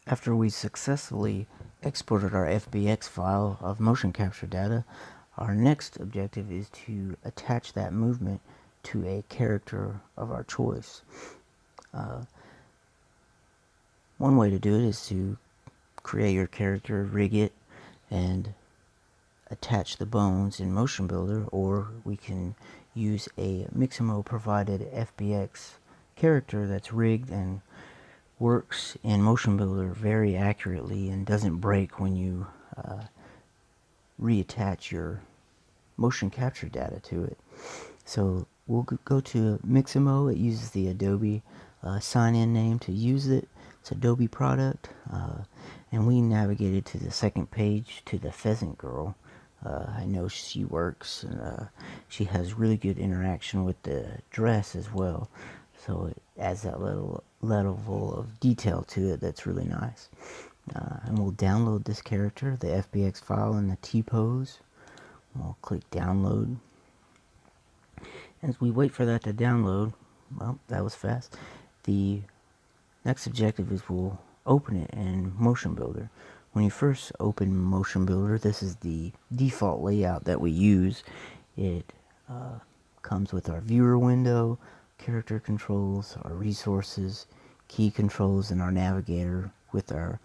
After we successfully exported our FBX file of motion capture data, our next objective is to attach that movement to a character of our choice. One way to do it is to create your character, rig it, and attach the bones in Motionbuilder, or we can use a Mixamo provided FBX character that's rigged and works in Motionbuilder very accurately and doesn't break when you reattach your motion capture data to it. So we'll go to Mixamo. It uses the Adobe sign-in name to use it. It's Adobe product, and we navigated to the second page to the pheasant girl. I know she works, and she has really good interaction with the dress as well. So it adds that little level of detail to it that's really nice. And we'll download this character, the FBX file, in the T-pose. We'll click download. As we wait for that to download, well, that was fast. The next objective is we'll open it in Motionbuilder. When you first open Motionbuilder, this is the default layout that we use. It comes with our viewer window, character controls, our resources, key controls, and our navigator with our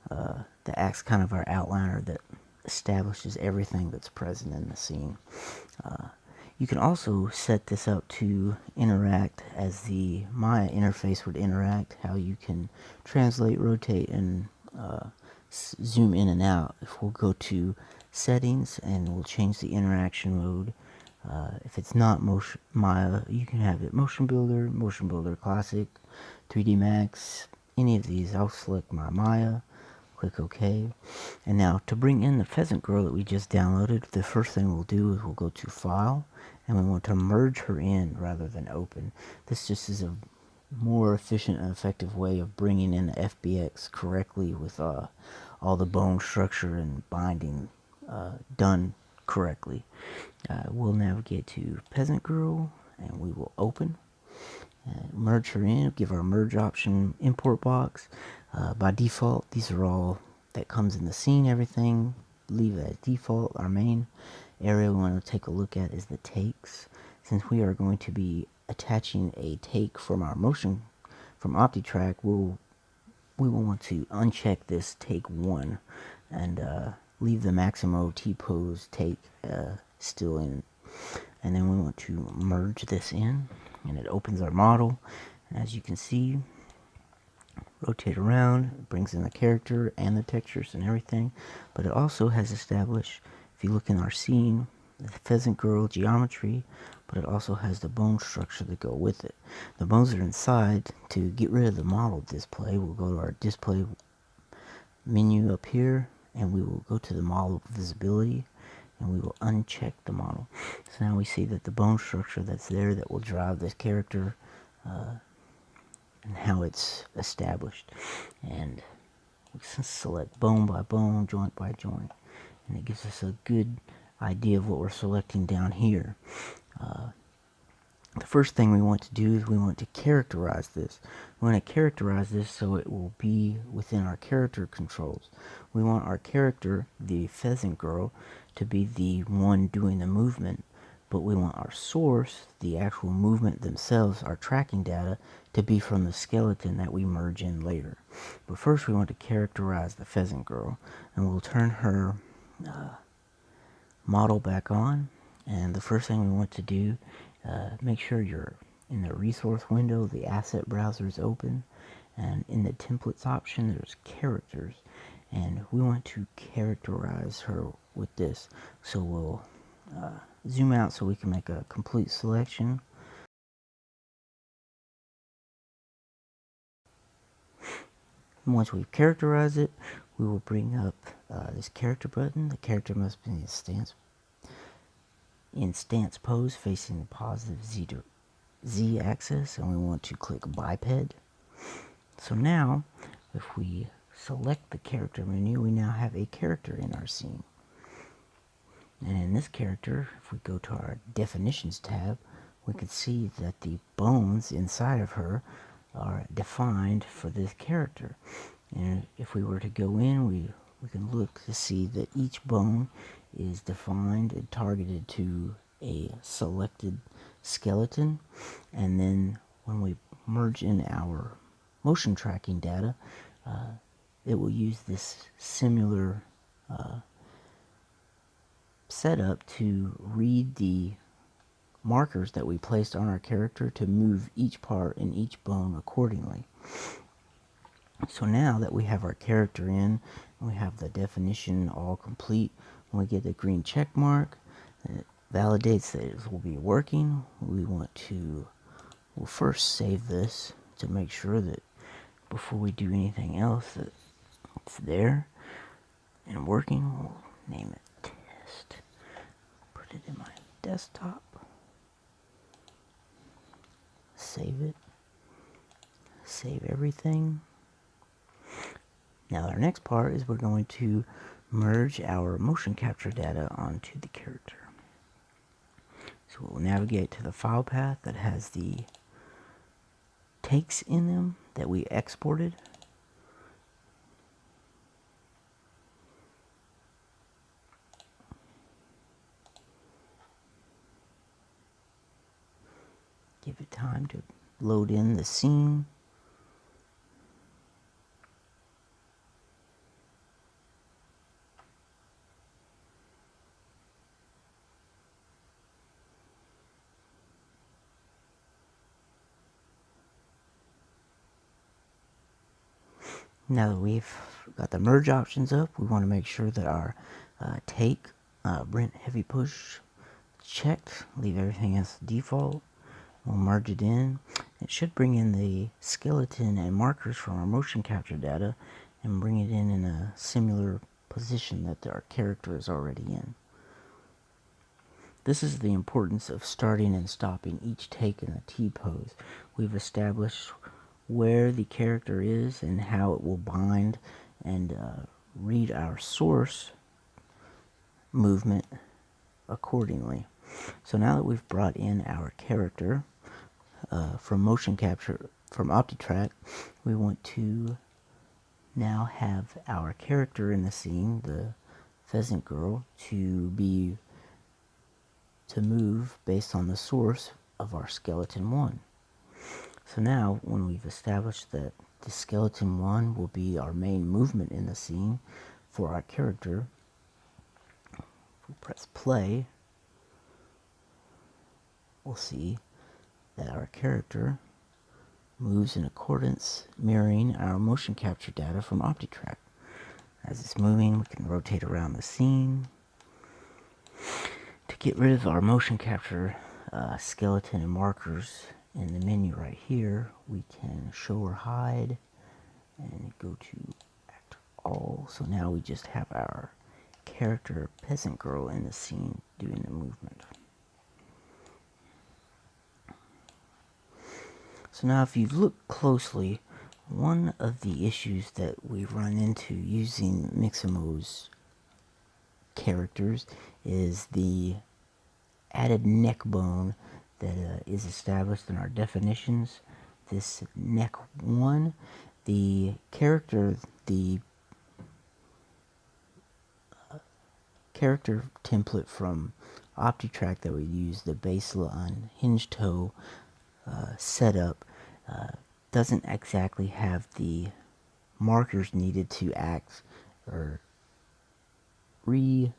that acts kind of our outliner that establishes everything that's present in the scene. You can also set this up to interact as the Maya interface would interact, how you can translate, rotate, and zoom in and out. If we'll go to settings and we'll change the interaction mode. If it's not Maya, you can have it Motionbuilder, Motionbuilder Classic, 3D Max, any of these. I'll select my Maya, click OK. And now to bring in the pheasant girl that we just downloaded, the first thing we'll do is we'll go to File, and we want to merge her in rather than open. This just is a more efficient and effective way of bringing in the FBX correctly with all the bone structure and binding done correctly. We'll navigate to Peasant Girl, and we will open. Merge her in, give our merge option import box. By default, these are all that comes in the scene, everything. Leave that default. Our main area we want to take a look at is the takes. Since we are going to be attaching a take from our motion from OptiTrack, we will want to uncheck this take 1 and leave the Maximo T-pose take still in. And then we want to merge this in, and it opens our model. And as you can see, rotate around, it brings in the character and the textures and everything. But it also has established, if you look in our scene, the pheasant girl geometry, but it also has the bone structure that go with it. The bones are inside. To get rid of the model display, we'll go to our display menu up here, and we will go to the model visibility, and we will uncheck the model. So now we see that the bone structure that's there that will drive this character and how it's established. And we can select bone by bone, joint by joint, and it gives us a good idea of what we're selecting down here. The first thing we want to do is we want to characterize this. We want to characterize this so it will be within our character controls. We want our character, the pheasant girl, to be the one doing the movement, but we want our source, the actual movement themselves, our tracking data, to be from the skeleton that we merge in later. But first we want to characterize the pheasant girl, and we'll turn her model back on. And the first thing we want to do, make sure you're in the resource window, the asset browser is open, and in the templates option there's characters, and we want to characterize her with this. So we'll zoom out so we can make a complete selection. And once we've characterized it, we will bring up this character button. The character must be in stance pose facing the positive Z axis, and we want to click biped. So now if we select the character menu, we now have a character in our scene. And in this character, if we go to our definitions tab, we can see that the bones inside of her are defined for this character. And if we were to go in, we can look to see that each bone is defined and targeted to a selected skeleton. And then when we merge in our motion tracking data, it will use this similar setup to read the markers that we placed on our character to move each part in each bone accordingly. So now that we have our character in, and we have the definition all complete, when we get the green check mark, it validates that it will be working. We'll first save this to make sure that before we do anything else that it's there and working. We'll name it test. Put it in my desktop. Save it. Save everything. Now our next part is we're going to merge our motion capture data onto the character. So we'll navigate to the file path that has the takes in them that we exported. Give it time to load in the scene. Now that we've got the merge options up, we want to make sure that our take Brent heavy push checked. Leave everything as default. We'll merge it in. It should bring in the skeleton and markers from our motion capture data and bring it in a similar position that our character is already in. This is the importance of starting and stopping each take in the T-pose. We've established where the character is and how it will bind and read our source movement accordingly. So now that we've brought in our character from motion capture from OptiTrack, we want to now have our character in the scene, the pheasant girl, to move based on the source of our skeleton 1. So now when we've established that the skeleton 1 will be our main movement in the scene for our character, we'll press play. We'll see that our character moves in accordance, mirroring our motion capture data from OptiTrack. As it's moving, we can rotate around the scene. To get rid of our motion capture skeleton and markers in the menu right here, we can show or hide and go to act all. So now we just have our character peasant girl in the scene doing the movement. So now if you look closely, one of the issues that we run into using Miximo's characters is the added neck bone that is established in our definitions. This neck 1, the character template from OptiTrack that we use, the baseline hinge toe setup, doesn't exactly have the markers needed to act or to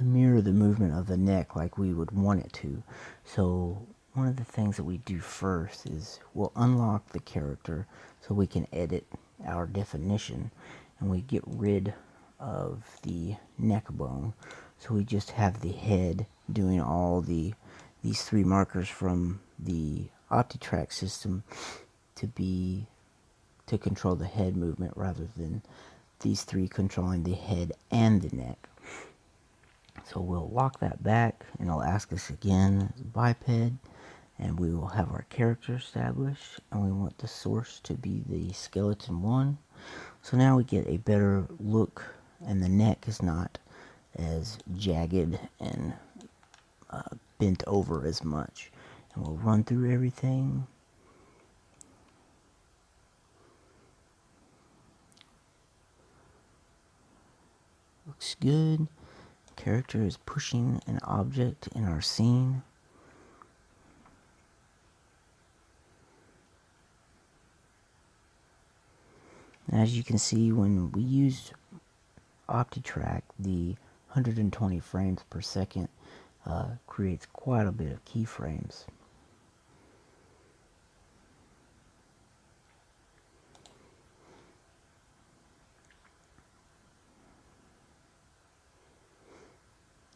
mirror the movement of the neck like we would want it to. So one of the things that we do first is we'll unlock the character so we can edit our definition, and we get rid of the neck bone. So we just have the head doing all these 3 markers from the OptiTrack system to control the head movement, rather than these 3 controlling the head and the neck. So we'll lock that back, and it'll ask us again, biped, and we will have our character established, and we want the source to be the skeleton 1. So now we get a better look, and the neck is not as jagged and bent over as much. And we'll run through everything. looks good. Character is pushing an object in our scene. As you can see, when we used OptiTrack, the 120 frames per second creates quite a bit of keyframes.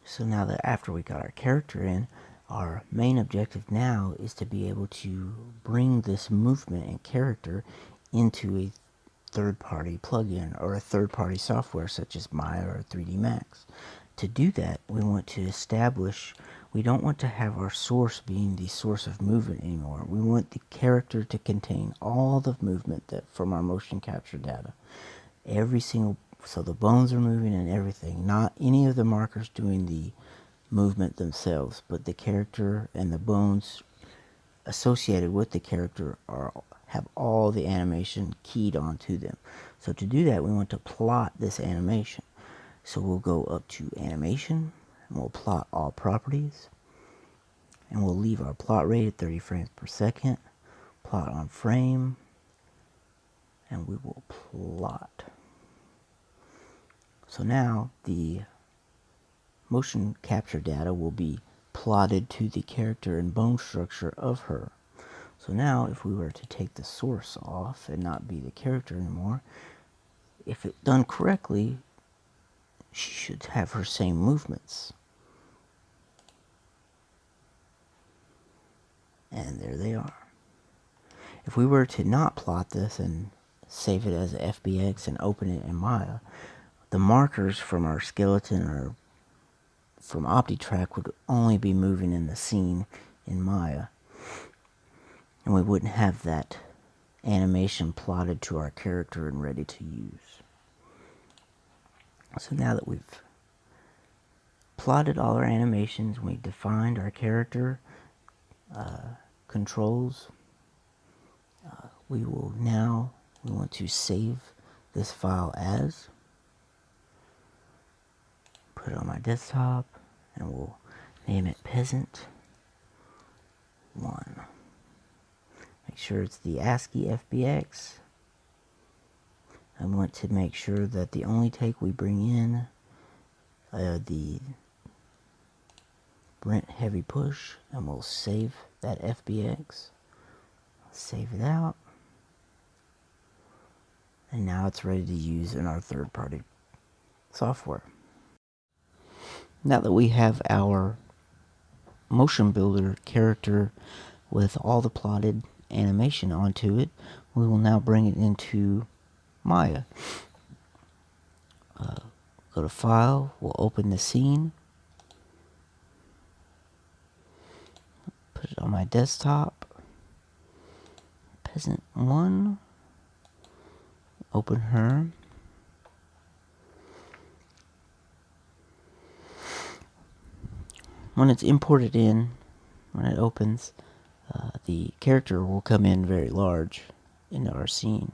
So now that after we got our character in, our main objective now is to be able to bring this movement and character into a third-party plugin or a third-party software such as Maya or 3D Max. To do that, we want to establish, we don't want to have our source being the source of movement anymore. We want the character to contain all the movement that from our motion capture data. Every single, so the bones are moving and everything, not any of the markers doing the movement themselves, but the character and the bones associated with the character have all the animation keyed onto them. So to do that, we want to plot this animation. So we'll go up to animation, and we'll plot all properties, and we'll leave our plot rate at 30 frames per second, plot on frame, and we will plot. So now the motion capture data will be plotted to the character and bone structure of her. So now if we were to take the source off and not be the character anymore, if it done correctly, she should have her same movements. And there they are. If we were to not plot this and save it as FBX and open it in Maya, the markers from our skeleton or from OptiTrack would only be moving in the scene in Maya. And we wouldn't have that animation plotted to our character and ready to use. So now that we've plotted all our animations, we defined our character controls, we want to save this file as, put it on my desktop, and we'll name it Peasant 1. Make sure it's the ASCII FBX. I want to make sure that the only take we bring in the Brent heavy push, and we'll save that FBX. Save it out. And now it's ready to use in our third-party software. Now that we have our Motionbuilder character with all the plotted animation onto it, we will now bring it into Maya. Go to File, we'll open the scene, put it on my desktop, Peasant 1, open her. When it's imported in, when it opens, the character will come in very large into our scene.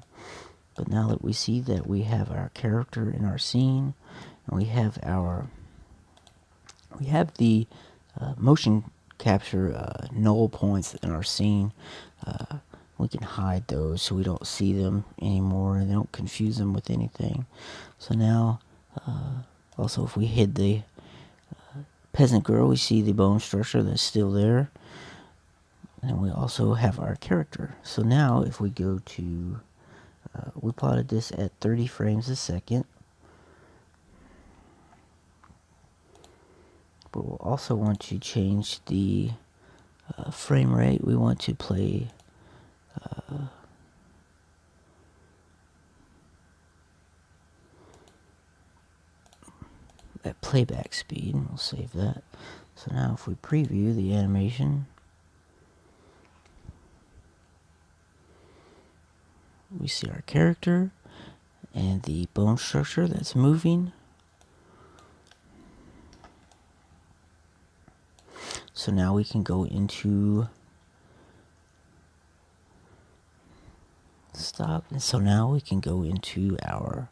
But now that we see that we have our character in our scene, and we have the motion capture null points in our scene, we can hide those so we don't see them anymore and they don't confuse them with anything. So now, also if we hid the peasant girl, we see the bone structure that's still there. And we also have our character. So now if we go to, we plotted this at 30 frames a second. But we'll also want to change the frame rate. We want to play at playback speed. We'll save that. So now if we preview the animation, we see our character and the bone structure that's moving. So now we can go into stop. And so now we can go into our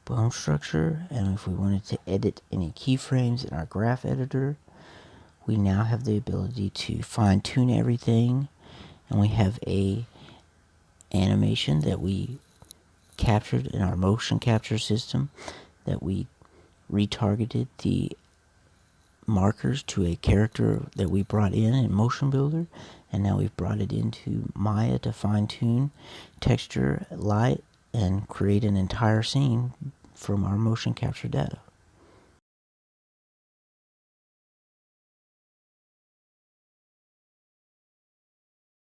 bone structure, and if we wanted to edit any keyframes in our graph editor, we now have the ability to fine-tune everything, and we have a animation that we captured in our motion capture system, that we retargeted the markers to a character that we brought in Motionbuilder, and now we've brought it into Maya to fine-tune texture, light, and create an entire scene from our motion capture data.